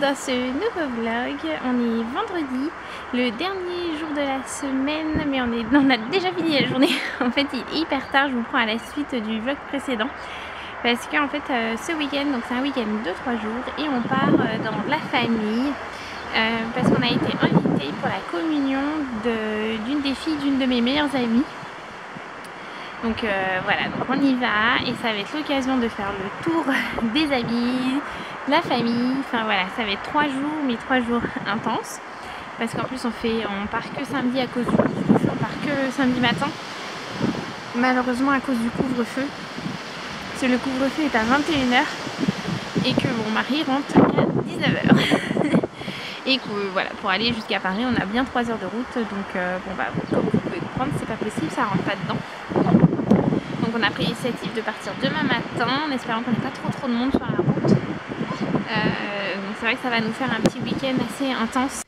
dans ce nouveau vlog. On est vendredi, le dernier jour de la semaine, mais on a déjà fini la journée. En fait il est hyper tard, je vous prends à la suite du vlog précédent. Parce qu'en fait ce week-end, donc c'est un week-end de 3 jours et on part dans la famille. Parce qu'on a été invité pour la communion d'une des filles d'une de mes meilleures amies. Donc voilà, donc on y va et ça va être l'occasion de faire le tour des amis, la famille, enfin voilà, ça va être 3 jours, mais 3 jours intenses. Parce qu'en plus on part que samedi à cause du couvre-feu, on part que samedi matin. Malheureusement à cause du couvre-feu. Parce que le couvre-feu est à 21 h et que mon mari rentre à 19 h. Et que voilà, pour aller jusqu'à Paris, on a bien 3 heures de route. Donc bon bah comme vous pouvez comprendre, c'est pas possible, ça rentre pas dedans. Donc on a pris l'initiative de partir demain matin en espérant qu'on n'ait pas trop de monde sur la route. Donc c'est vrai que ça va nous faire un petit week-end assez intense.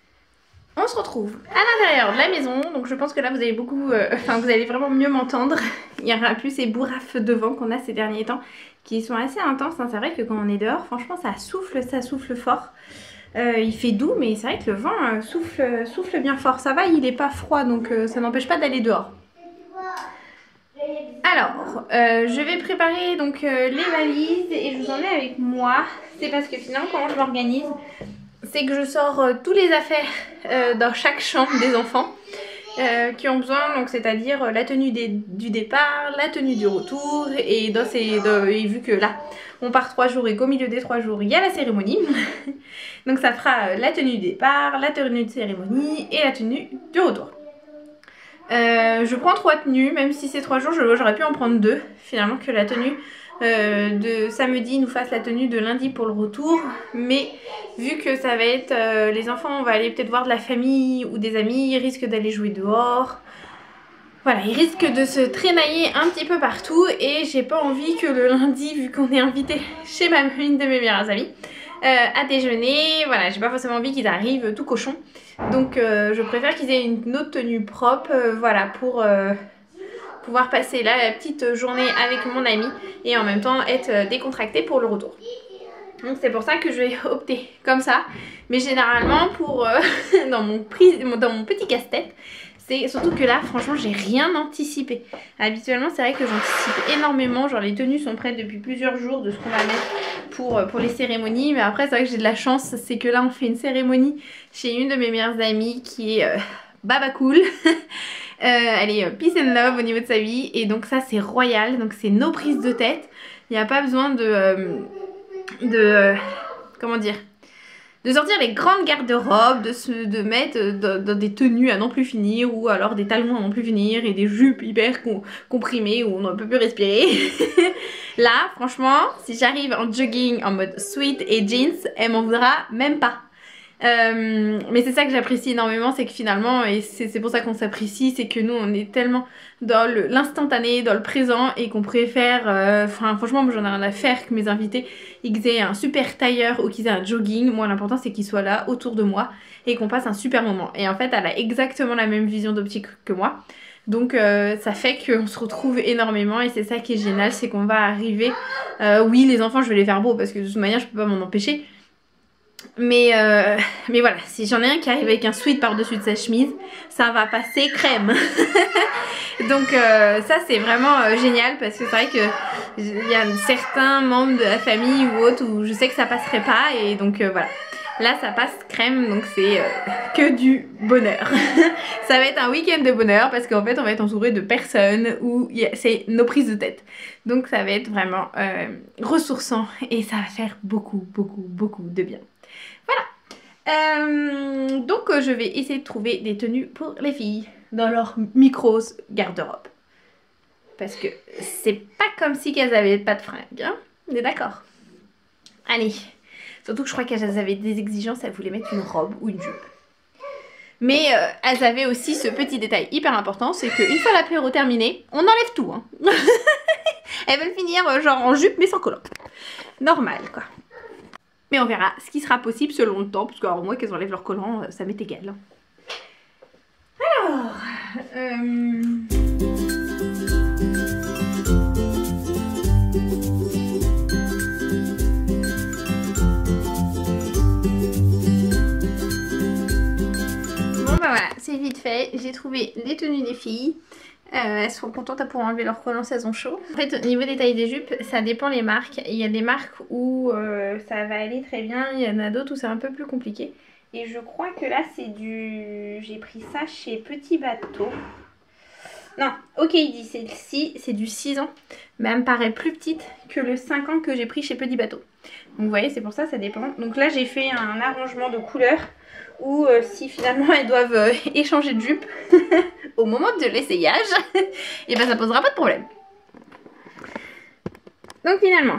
On se retrouve à l'intérieur de la maison, donc je pense que là vous allez vous allez vraiment mieux m'entendre. Il y aura plus ces bourrafes de vent qu'on a ces derniers temps qui sont assez intenses. C'est vrai que quand on est dehors, franchement ça souffle fort. Il fait doux, mais c'est vrai que le vent souffle bien fort. Ça va, il n'est pas froid, donc ça n'empêche pas d'aller dehors. Alors, je vais préparer donc les valises et je vous en ai avec moi. C'est parce que finalement, comment je m'organise, c'est que je sors tous les affaires dans chaque chambre des enfants qui ont besoin, donc c'est-à-dire la tenue du départ, la tenue du retour et vu que là on part 3 jours et qu'au milieu des 3 jours il y a la cérémonie, donc ça fera la tenue du départ, la tenue de cérémonie et la tenue du retour. Je prends 3 tenues, même si c'est 3 jours, j'aurais pu en prendre 2. Finalement que la tenue de samedi nous fasse la tenue de lundi pour le retour. Mais vu que ça va être les enfants, on va aller peut-être voir de la famille ou des amis, ils risquent d'aller jouer dehors. Voilà, ils risquent de se traînailler un petit peu partout et j'ai pas envie que le lundi, vu qu'on est invité chez une de mes meilleures amies, à déjeuner, voilà, j'ai pas forcément envie qu'ils arrivent tout cochon. Donc je préfère qu'ils aient une autre tenue propre, voilà, pour pouvoir passer là la petite journée avec mon ami et en même temps être décontractée pour le retour. Donc c'est pour ça que je vais opter comme ça. Mais généralement pour dans mon petit casse-tête, c'est surtout que là franchement j'ai rien anticipé. Habituellement c'est vrai que j'anticipe énormément, genre les tenues sont prêtes depuis plusieurs jours de ce qu'on va mettre pour les cérémonies. Mais après c'est vrai que j'ai de la chance, c'est que là on fait une cérémonie chez une de mes meilleures amies qui est baba cool. Elle est peace and love au niveau de sa vie et donc ça c'est royal, donc c'est nos prises de tête. Il n'y a pas besoin comment dire, de sortir les grandes garde-robes, de mettre dans des tenues à n'en plus finir ou alors des talons à n'en plus finir et des jupes hyper comprimées où on ne peut plus respirer. Là franchement si j'arrive en jogging en mode sweat et jeans, elle m'en voudra même pas. Mais c'est ça que j'apprécie énormément, c'est que finalement, et c'est pour ça qu'on s'apprécie, c'est que nous on est tellement dans l'instantané, dans le présent et qu'on préfère, franchement moi j'en ai rien à faire que mes invités ils aient un super tailleur ou qu'ils aient un jogging. Moi l'important c'est qu'ils soient là autour de moi et qu'on passe un super moment. Et en fait elle a exactement la même vision d'optique que moi. Donc ça fait qu'on se retrouve énormément et c'est ça qui est génial, c'est qu'on va arriver, oui les enfants je vais les faire beaux parce que de toute manière je peux pas m'en empêcher. Mais voilà, si j'en ai un qui arrive avec un sweat par-dessus de sa chemise, ça va passer crème. Donc ça c'est vraiment génial parce que c'est vrai que il y a certains membres de la famille ou autres où je sais que ça passerait pas et donc voilà. Là ça passe crème, donc c'est que du bonheur. Ça va être un week-end de bonheur parce qu'en fait on va être entouré de personnes où c'est nos prises de tête. Donc ça va être vraiment ressourçant et ça va faire beaucoup de bien. Voilà. Donc je vais essayer de trouver des tenues pour les filles dans leur micros garde-robe. Parce que c'est pas comme si qu'elles avaient pas de fringues, hein. On est d'accord? Allez. Surtout que je crois qu'elles avaient des exigences, elles voulaient mettre une robe ou une jupe. Mais elles avaient aussi ce petit détail hyper important, c'est qu'une fois l'apéro terminé, on enlève tout. Hein. Elles veulent finir genre en jupe mais sans collant. Normal quoi. Mais on verra ce qui sera possible selon le temps, parce que alors, moi qu'elles enlèvent leur collant, ça m'est égal. Alors... fait, j'ai trouvé les tenues des filles. Elles sont contentes pour enlever leur collant, elles ont chaud. En fait, au niveau des tailles des jupes, ça dépend les marques. Il y a des marques où ça va aller très bien, il y en a d'autres où c'est un peu plus compliqué. Et je crois que là, c'est du... J'ai pris ça chez Petit Bateau. Non, ok, il dit celle-ci, c'est du 6 ans. Mais elle me paraît plus petite que le 5 ans que j'ai pris chez Petit Bateau. Donc vous voyez, c'est pour ça, ça dépend. Donc là, j'ai fait un arrangement de couleurs où si finalement elles doivent échanger de jupe au moment de l'essayage, et ben ça posera pas de problème. Donc finalement,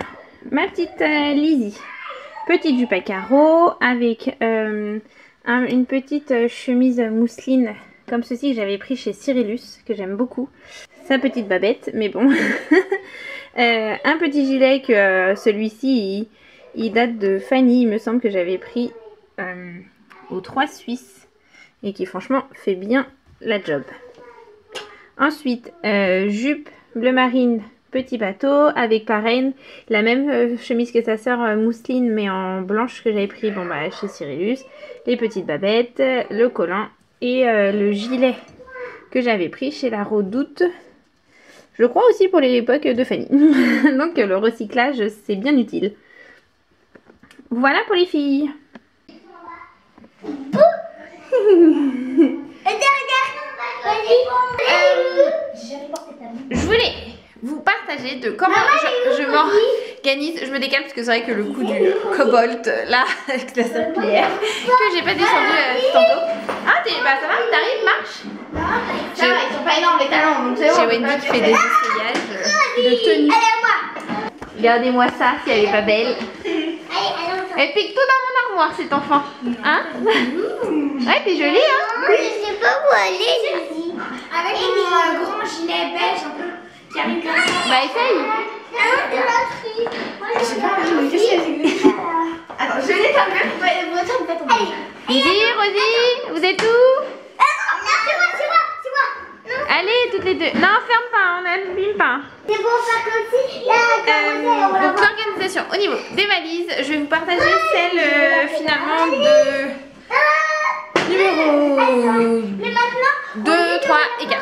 ma petite Lizzie, petite jupe à carreaux avec une petite chemise mousseline comme ceci que j'avais pris chez Cyrillus, que j'aime beaucoup. Sa petite babette, mais bon. Un petit gilet que celui-ci, il date de Fanny, il me semble que j'avais pris aux 3 Suisses et qui franchement fait bien la job. Ensuite, jupe bleu marine Petit Bateau avec pareil la même chemise que sa sœur mousseline mais en blanche que j'avais pris bon, bah, chez Cyrillus, les petites babettes, le collant et le gilet que j'avais pris chez la Redoute, je crois aussi pour l'époque de Fanny. Donc le recyclage c'est bien utile. Voilà pour les filles. Je voulais vous partager de comment je m'organise. Je me décale parce que c'est vrai que le coup du cobalt là avec la serpillière que j'ai pas descendu tantôt. Ah bah ça va, t'arrives, marche. Ça va, ils sont pas énormes les talons donc c'est bon. J'ai Wendy qui fait des essayages de tenue. Regardez-moi ça si elle est pas belle. Elle pique tout dans mon armoire cette enfant. Hein? Ouais, t'es jolie hein? Oui, je sais pas où aller. Avec mon grand gilet beige un peu qui arrive comme ça. Bah essaye. Je sais pas, mais qu'est-ce qu'elle fait? Attends, je l'ai quand même. Lizzie, Rosie, vous êtes où? C'est moi. Allez, toutes les deux. Non, ferme pas, on n'abîme pas. C'est pour faire comme si. Donc l'organisation au niveau des valises, je vais vous partager celle finalement de numéro 2, 3 et 4.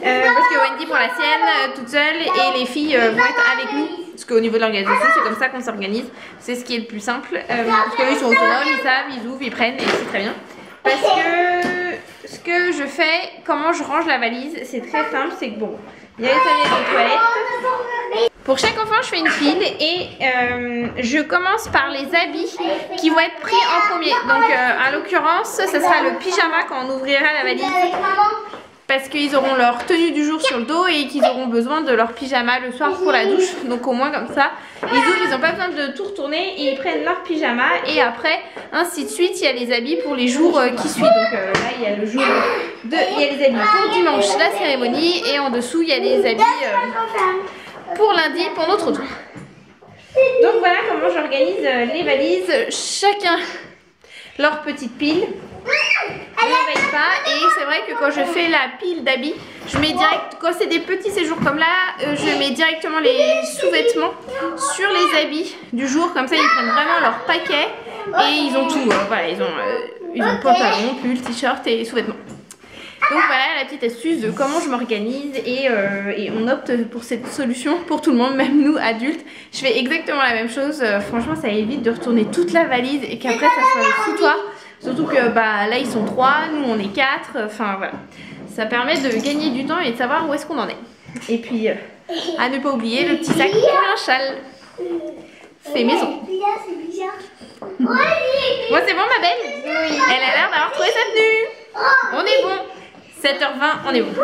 Parce que Wendy prend la sienne toute seule et les filles vont être avec nous. Parce qu'au niveau de l'organisation, c'est comme ça qu'on s'organise. C'est ce qui est le plus simple. Parce qu'eux, ils sont autonomes, ils savent, ils ouvrent, ils prennent et c'est très bien. Parce que ce que je fais, comment je range la valise, c'est très simple. C'est que bon, il y a les serviettes de toilette. Pour chaque enfant, je fais une pile et je commence par les habits qui vont être pris en premier. Donc, à l'occurrence, ce sera le pyjama quand on ouvrira la valise. Parce qu'ils auront leur tenue du jour sur le dos et qu'ils auront besoin de leur pyjama le soir pour la douche. Donc au moins comme ça, ils ouvrent, ils n'ont pas besoin de tout retourner et ils prennent leur pyjama. Et après, ainsi de suite, il y a les habits pour les jours qui suivent. Donc là, il y a le jour de... Il y a les habits pour dimanche, la cérémonie. Et en dessous, il y a les habits pour lundi, pour notre tour. Donc voilà comment j'organise les valises. Chacun leur petite pile. Je ne réveille pas et c'est vrai que quand je fais la pile d'habits, je mets direct, quand c'est des petits séjours comme là, je mets directement les sous-vêtements sur les habits du jour, comme ça ils prennent vraiment leur paquet et ils ont tout, voilà, ils ont pantalon, pull, t-shirt et sous-vêtements. Donc voilà la petite astuce de comment je m'organise et on opte pour cette solution pour tout le monde, même nous adultes. Je fais exactement la même chose, franchement ça évite de retourner toute la valise et qu'après ça soit le foutoir. Surtout que bah, là ils sont 3, nous on est 4, enfin voilà. Ça permet de gagner du temps et de savoir où est-ce qu'on en est. Et puis à ne pas oublier le petit sac pour un châle. C'est maison. Bon c'est bon ma belle? Oui. Elle a l'air d'avoir trouvé sa tenue. On est bon. 7h20, on est bon.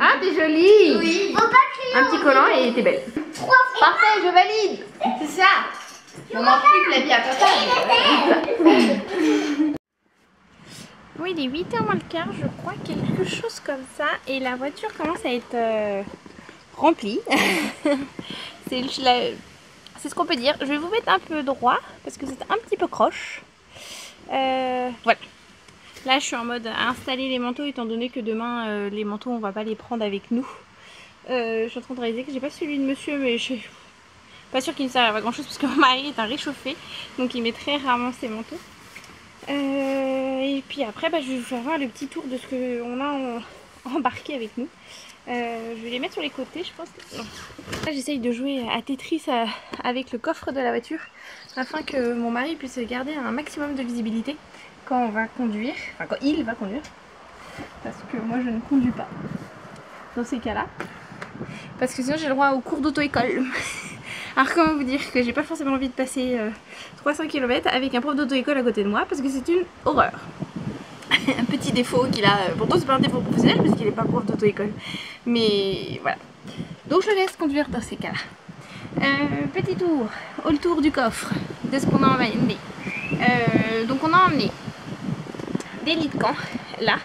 Ah t'es jolie. Oui. Un petit collant et t'es belle. Parfait, je valide. C'est ça. On n'en plus que la vie à papa. Oui, il est 8h moins le quart, je crois, quelque chose comme ça. Et la voiture commence à être remplie. C'est ce qu'on peut dire. Je vais vous mettre un peu droit parce que c'est un petit peu croche. Voilà. Là, je suis en mode à installer les manteaux étant donné que demain, les manteaux, on va pas les prendre avec nous. Je suis en train de réaliser que j'ai pas celui de monsieur, mais je suis pas sûre qu'il ne serve à grand chose parce que mon mari est un réchauffé. Donc il met très rarement ses manteaux. Et puis après, je vais vous faire voir le petit tour de ce qu'on a embarqué avec nous. Je vais les mettre sur les côtés, je pense. Non. Là, j'essaye de jouer à Tetris avec le coffre de la voiture afin que mon mari puisse garder un maximum de visibilité quand on va conduire, enfin quand il va conduire, parce que moi je ne conduis pas dans ces cas-là, parce que sinon j'ai le droit au cours d'auto-école. Alors comment vous dire que j'ai pas forcément envie de passer 300 km avec un prof d'auto-école à côté de moi, parce que c'est une horreur. Un petit défaut qu'il a, pourtant c'est pas un défaut professionnel parce qu'il est pas prof d'auto-école, mais voilà. Donc je le laisse conduire dans ces cas-là. Petit tour, le tour du coffre de ce qu'on a emmené. Donc on a emmené des lits de camp là,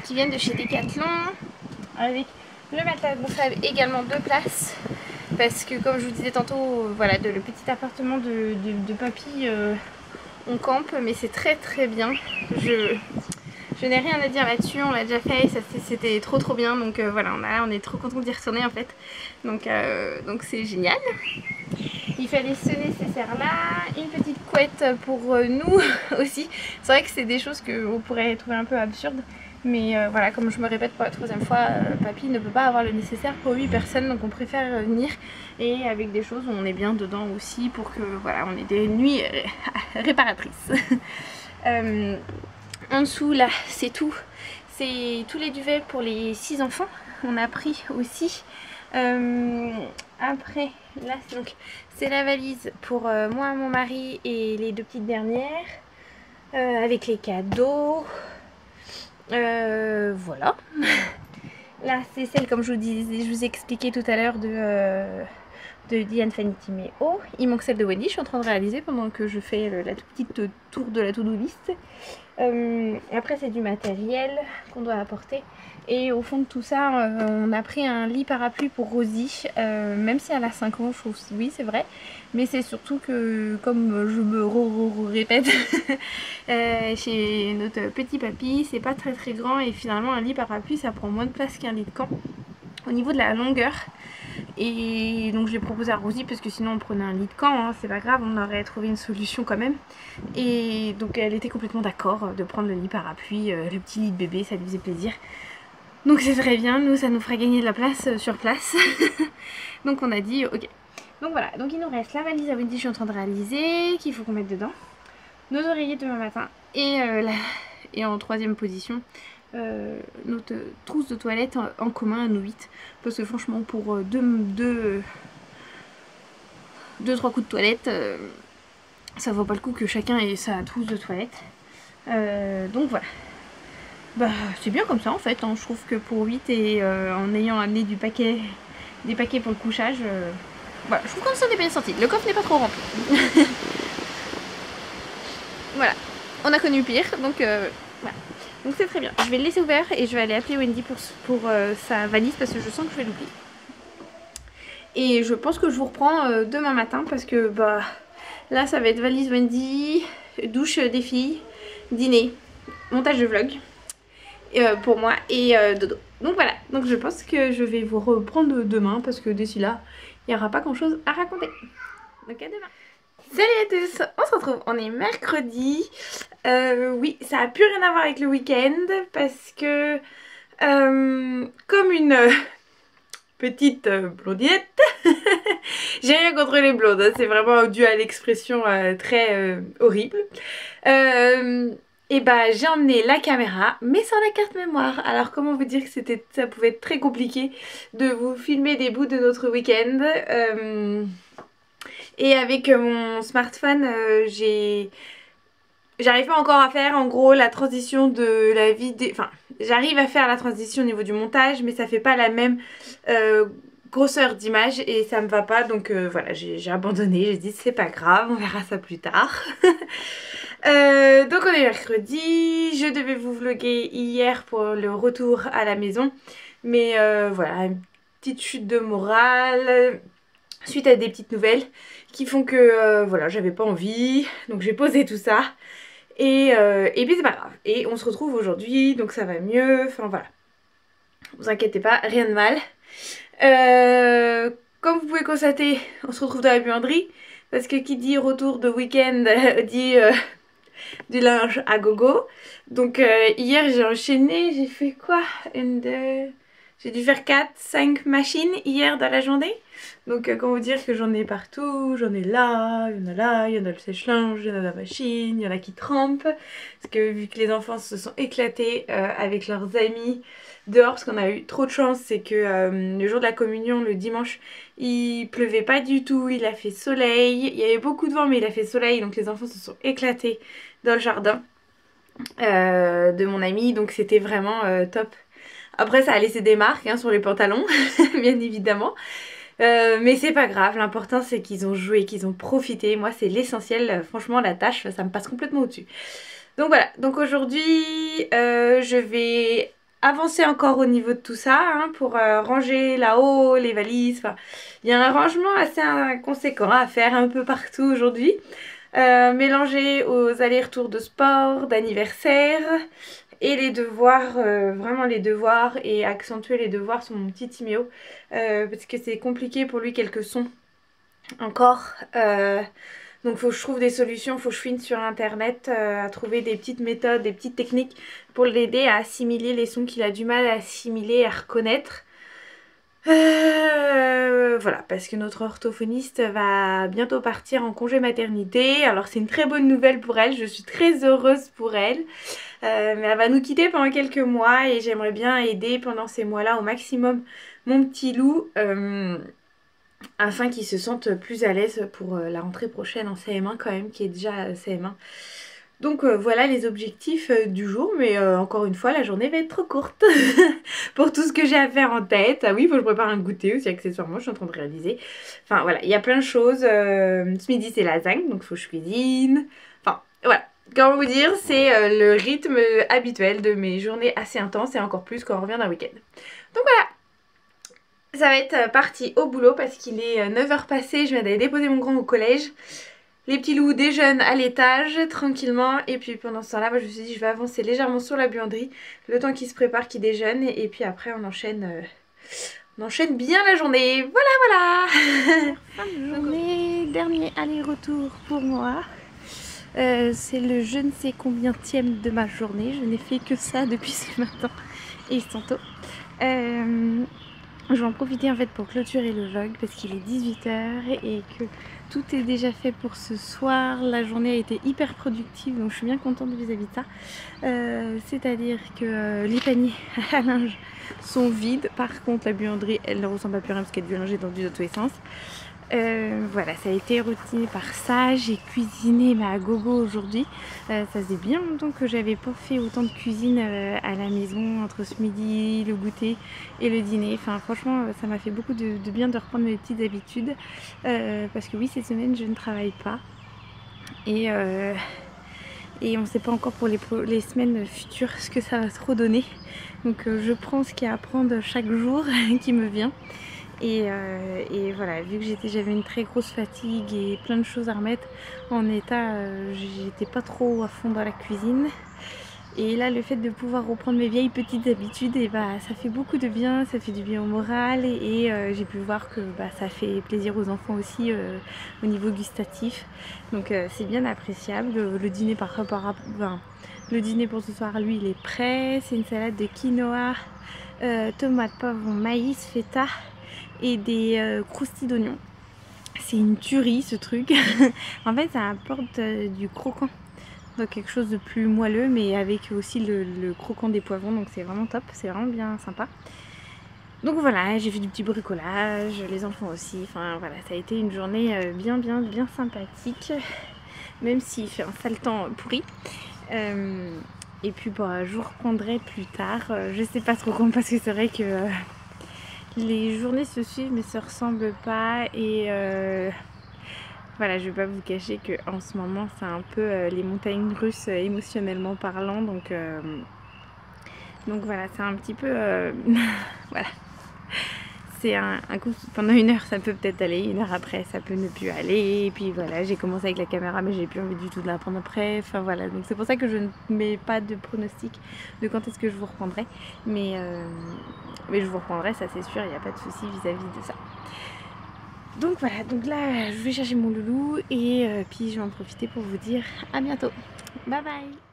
qui viennent de chez Decathlon, avec le matelas gonflable également 2 places, parce que comme je vous disais tantôt, voilà, le petit appartement de papy, on campe, mais c'est très très bien. Je n'ai rien à dire là-dessus, on l'a déjà fait, c'était trop bien, donc voilà, on est trop content d'y retourner en fait, donc c'est génial. Il fallait ce nécessaire là, une petite couette pour nous aussi. C'est vrai que c'est des choses qu'on pourrait trouver un peu absurdes, mais voilà, comme je me répète pour la 3e fois, papy ne peut pas avoir le nécessaire pour 8 personnes, donc on préfère venir et avec des choses où on est bien dedans aussi pour que voilà, on ait des nuits réparatrices. En dessous là, c'est tout. C'est tous les duvets pour les 6 enfants. On a pris aussi. Après, là, c'est la valise pour moi, mon mari et les 2 petites dernières. Avec les cadeaux. Voilà. Là, c'est celle, comme je vous ai expliqué tout à l'heure, de Diane Fanny Meo. Il manque celle de Wendy, je suis en train de réaliser pendant que je fais la toute petite tour de la to-do list. Après c'est du matériel qu'on doit apporter, et au fond de tout ça on a pris un lit parapluie pour Rosie, même si elle a 5 ans, je trouve, oui c'est vrai, mais c'est surtout que comme je me répète chez notre petit papy, c'est pas très grand, et finalement un lit parapluie ça prend moins de place qu'un lit de camp au niveau de la longueur. Et donc je l'ai proposé à Rosie parce que sinon on prenait un lit de camp, hein, c'est pas grave, on aurait trouvé une solution quand même. Et donc elle était complètement d'accord de prendre le lit parapluie, le petit lit de bébé, ça lui faisait plaisir. Donc c'est très bien, nous ça nous fera gagner de la place sur place. Donc on a dit ok. Donc voilà, donc il nous reste la valise à Wendy, je suis en train de réaliser, qu'il faut qu'on mette dedans. Nos oreillers demain matin et en 3e position, notre trousse de toilette en commun à nous 8, parce que franchement pour 2-3 coups de toilette ça vaut pas le coup que chacun ait sa trousse de toilette. Donc voilà, c'est bien comme ça en fait, hein. Je trouve que pour 8 et en ayant amené des paquets pour le couchage, voilà, je trouve qu'on s'en est bien sorti. Le coffre n'est pas trop rempli. Voilà, on a connu pire, donc voilà. Donc c'est très bien. Je vais le laisser ouvert et je vais aller appeler Wendy pour sa valise, parce que je sens que je vais l'oublier. Et je pense que je vous reprends demain matin, parce que là ça va être valise Wendy, douche des filles, dîner, montage de vlog pour moi et dodo. Donc voilà, donc je pense que je vais vous reprendre demain, parce que d'ici là il n'y aura pas grand chose à raconter. Donc à demain. Salut à tous, on se retrouve, on est mercredi. Oui, ça a plus rien à voir avec le week-end, parce que comme une petite blondinette, j'ai rien contre les blondes, hein, c'est vraiment dû à l'expression très horrible. Et j'ai emmené la caméra, mais sans la carte mémoire. Alors comment vous dire que ça pouvait être très compliqué de vous filmer des bouts de notre week-end. Et avec mon smartphone, j'arrive pas encore à faire en gros la transition de la vidéo. Enfin, j'arrive à faire la transition au niveau du montage, mais ça fait pas la même grosseur d'image et ça me va pas. Donc voilà, j'ai abandonné. J'ai dit c'est pas grave, on verra ça plus tard. Donc on est mercredi. Je devais vous vlogger hier pour le retour à la maison, mais voilà, une petite chute de morale suite à des petites nouvelles qui font que voilà, j'avais pas envie, donc j'ai posé tout ça et puis c'est pas grave, et on se retrouve aujourd'hui, donc ça va mieux, enfin voilà, vous inquiétez pas, rien de mal. Comme vous pouvez constater, on se retrouve dans la buanderie, parce que qui dit retour de week-end dit du linge à gogo. Donc hier j'ai enchaîné, j'ai fait quoi? J'ai dû faire 4-5 machines hier dans la journée. Donc comment vous dire que j'en ai partout, j'en ai là, il y en a là, il y en a le sèche-linge, il y en a la machine, il y en a qui trempent. Parce que vu que les enfants se sont éclatés avec leurs amis dehors, parce qu'on a eu trop de chance, c'est que le jour de la communion, le dimanche, il pleuvait pas du tout, il a fait soleil, il y avait beaucoup de vent mais il a fait soleil, donc les enfants se sont éclatés dans le jardin de mon ami, donc c'était vraiment top. Après ça a laissé des marques hein, sur les pantalons, bien évidemment. Mais c'est pas grave, l'important c'est qu'ils ont joué, qu'ils ont profité. Moi c'est l'essentiel, franchement la tâche ça me passe complètement au-dessus. Donc voilà, donc aujourd'hui je vais avancer encore au niveau de tout ça hein, pour ranger là-haut les valises. Enfin, il y a un rangement assez conséquent à faire un peu partout aujourd'hui. Mélanger aux allers-retours de sport, d'anniversaire et les devoirs, vraiment les devoirs et accentuer les devoirs sur mon petit Timéo parce que c'est compliqué pour lui quelques sons encore. Donc faut que je trouve des solutions, faut que je fouine sur internet à trouver des petites méthodes, des petites techniques pour l'aider à assimiler les sons qu'il a du mal à assimiler, à reconnaître. Voilà, parce que notre orthophoniste va bientôt partir en congé maternité. Alors c'est une très bonne nouvelle pour elle, je suis très heureuse pour elle. Mais elle va nous quitter pendant quelques mois et j'aimerais bien aider pendant ces mois-là au maximum mon petit loup afin qu'il se sente plus à l'aise pour la rentrée prochaine en CM1 quand même, qui est déjà CM1. Donc voilà les objectifs du jour, mais encore une fois la journée va être trop courte pour tout ce que j'ai à faire en tête. Ah oui, il faut que je prépare un goûter aussi accessoirement, je suis en train de réaliser. Enfin voilà, il y a plein de choses. Ce midi c'est lasagne, donc il faut que je cuisine. Enfin voilà, comment vous dire, c'est le rythme habituel de mes journées assez intenses et encore plus quand on revient d'un week-end. Donc voilà, ça va être parti au boulot parce qu'il est 9h passé, je viens d'aller déposer mon grand au collège. Les petits loups déjeunent à l'étage tranquillement et puis pendant ce temps là je me suis dit je vais avancer légèrement sur la buanderie le temps qu'ils se préparent, qu'ils déjeunent et puis après on enchaîne bien la journée. Voilà. Fin de journée, dernier aller-retour pour moi. C'est le je ne sais combienième de ma journée, je n'ai fait que ça depuis ce matin et tantôt. Je vais en profiter en fait pour clôturer le vlog parce qu'il est 18h et que tout est déjà fait pour ce soir. La journée a été hyper productive donc je suis bien contente vis-à-vis de ça. C'est-à-dire que les paniers à linge sont vides. Par contre la buanderie elle ne ressemble à plus rien parce qu'elle est lingée dans tous les sens. Voilà, ça a été routiné par ça. J'ai cuisiné à gogo aujourd'hui. Ça faisait bien longtemps que j'avais pas fait autant de cuisine à la maison entre ce midi, le goûter et le dîner. Enfin franchement ça m'a fait beaucoup de bien de reprendre mes petites habitudes parce que oui cette semaine je ne travaille pas et on ne sait pas encore pour les semaines futures ce que ça va trop donner. Donc je prends ce qu'il y a à prendre chaque jour qui me vient. Et voilà, vu que j'avais une très grosse fatigue et plein de choses à remettre en état, j'étais pas trop à fond dans la cuisine. Et là, le fait de pouvoir reprendre mes vieilles petites habitudes, et ça fait beaucoup de bien, ça fait du bien au moral et j'ai pu voir que ça fait plaisir aux enfants aussi au niveau gustatif. Donc c'est bien appréciable. Le dîner le dîner pour ce soir, lui, il est prêt. C'est une salade de quinoa, tomates, poivrons, maïs, feta et des croustilles d'oignons. C'est une tuerie ce truc. En fait ça apporte du croquant, donc quelque chose de plus moelleux mais avec aussi le croquant des poivrons, donc c'est vraiment top, c'est vraiment bien sympa. Donc voilà, j'ai fait du petit bricolage, les enfants aussi, enfin voilà, ça a été une journée bien sympathique, même s'il fait un sale temps pourri. Et puis je vous reprendrai plus tard, je sais pas trop quand parce que c'est vrai que les journées se suivent mais se ressemblent pas et voilà, je vais pas vous cacher que en ce moment c'est un peu les montagnes russes émotionnellement parlant, donc voilà, c'est un petit peu voilà, c'est un coup pendant une heure ça peut peut-être aller, une heure après ça peut ne plus aller, et puis voilà, j'ai commencé avec la caméra mais j'ai plus envie du tout de la prendre après, enfin voilà, donc c'est pour ça que je ne mets pas de pronostic de quand est-ce que je vous reprendrai, mais je vous reprendrai, ça c'est sûr, il n'y a pas de souci vis-à-vis de ça. Donc voilà, donc là je vais chercher mon loulou et puis je vais en profiter pour vous dire à bientôt. Bye bye.